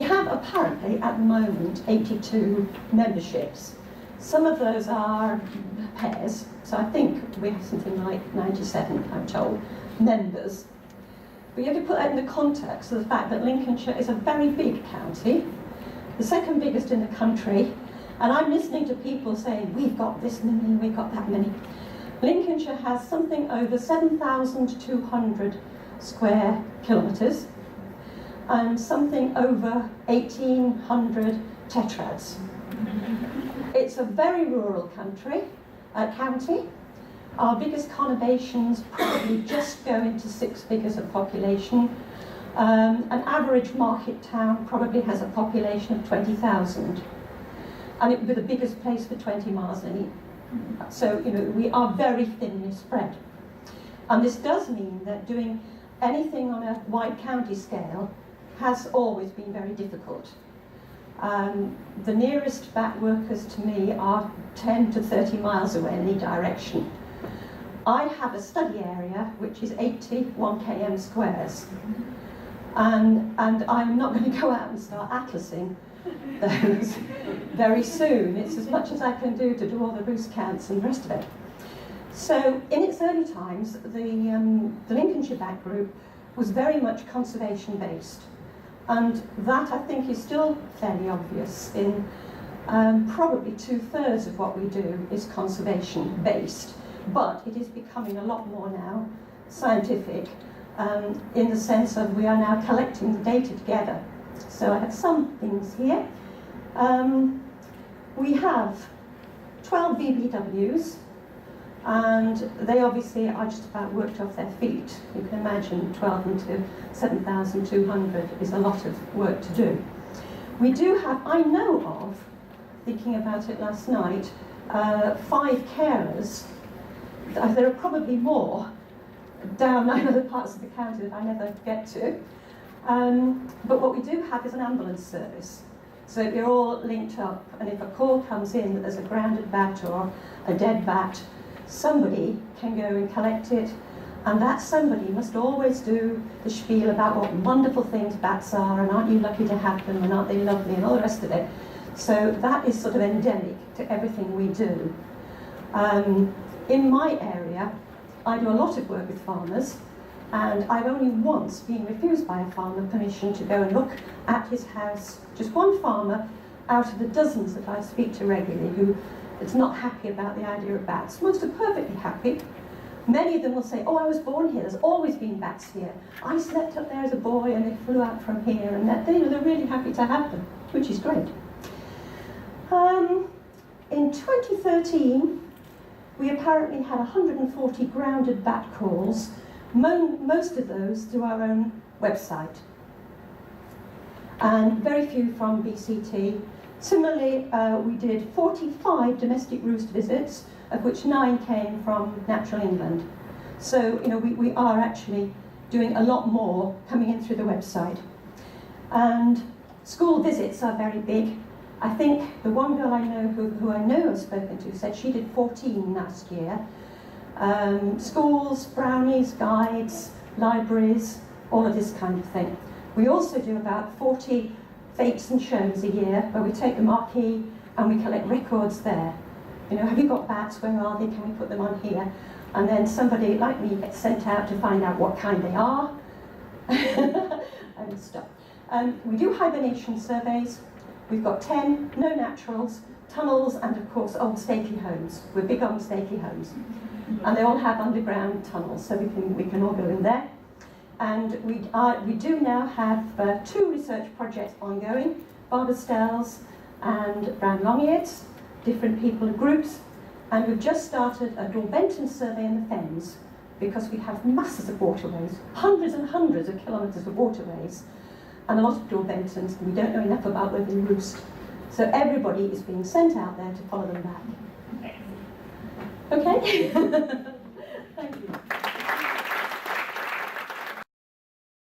We have apparently at the moment 82 memberships. Some of those are pairs, so I think we have something like 97, I'm told, members. But you have to put that in the context of the fact that Lincolnshire is a very big county, the second biggest in the country, and I'm listening to people saying, we've got this many, we've got that many. Lincolnshire has something over 7,200 square kilometres and something over 1,800 tetrads. It's a very rural county. Our biggest conurbations probably just go into 6 figures of population. An average market town probably has a population of 20,000. And it would be the biggest place for 20 miles in. So, you know, we are very thinly spread. And this does mean that doing anything on a wide county scale has always been very difficult. The nearest bat workers to me are 10 to 30 miles away in any direction. I have a study area which is 81 km squares. And I'm not going to go out and start atlasing those very soon. It's as much as I can do to do all the roost counts and the rest of it. So in its early times, the Lincolnshire Bat Group was very much conservation based. And that, I think, is still fairly obvious in probably 2/3 of what we do is conservation based. But it is becoming a lot more now scientific in the sense of we are now collecting the data together. So I have some things here. We have 12 VBWs, and they obviously are just about worked off their feet. You can imagine 12 into 7,200 is a lot of work to do. We do have, I know of, thinking about it last night, 5 carers. There are probably more down other parts of the county that I never get to. But what we do have is an ambulance service. So you're all linked up, and if a call comes in that there's a grounded bat or a dead bat, somebody can go and collect it, and that somebody must always do the spiel about what wonderful things bats are, and aren't you lucky to have them, and aren't they lovely, and all the rest of it. So that is sort of endemic to everything we do. In my area, I do a lot of work with farmers, and I've only once been refused by a farmer permission to go and look at his house. Just one farmer out of the dozens that I speak to regularly who is not happy about the idea of bats. Most are perfectly happy. Many of them will say, oh, I was born here, there's always been bats here. I slept up there as a boy and they flew out from here, and that, they're really happy to have them, which is great. In 2013, we apparently had 140 grounded bat calls, most of those through our own website, and very few from BCT. Similarly, we did 45 domestic roost visits, of which 9 came from Natural England. So, you know, we are actually doing a lot more coming in through the website. And school visits are very big. I think the one girl I know who I know I've spoken to said she did 14 last year. Schools, brownies, guides, libraries, all of this kind of thing. We also do about 40 fetes and shows a year where we take the marquee and we collect records there. You know, have you got bats? Where are they? Can we put them on here? And then somebody like me gets sent out to find out what kind they are and stuff. We do hibernation surveys. We've got 10 no naturals, tunnels, and of course old stately homes. We're big on stately homes. And they all have underground tunnels, so we can all go in there. And we do now have 2 research projects ongoing, barber stells and brown long-eared, different people and groups. And we've just started a Dorbenton survey in the Fens, because we have masses of waterways, hundreds and hundreds of kilometres of waterways, and a lot of Dorbentons, and we don't know enough about where they roost. So everybody is being sent out there to follow them back. Okay? Thank you.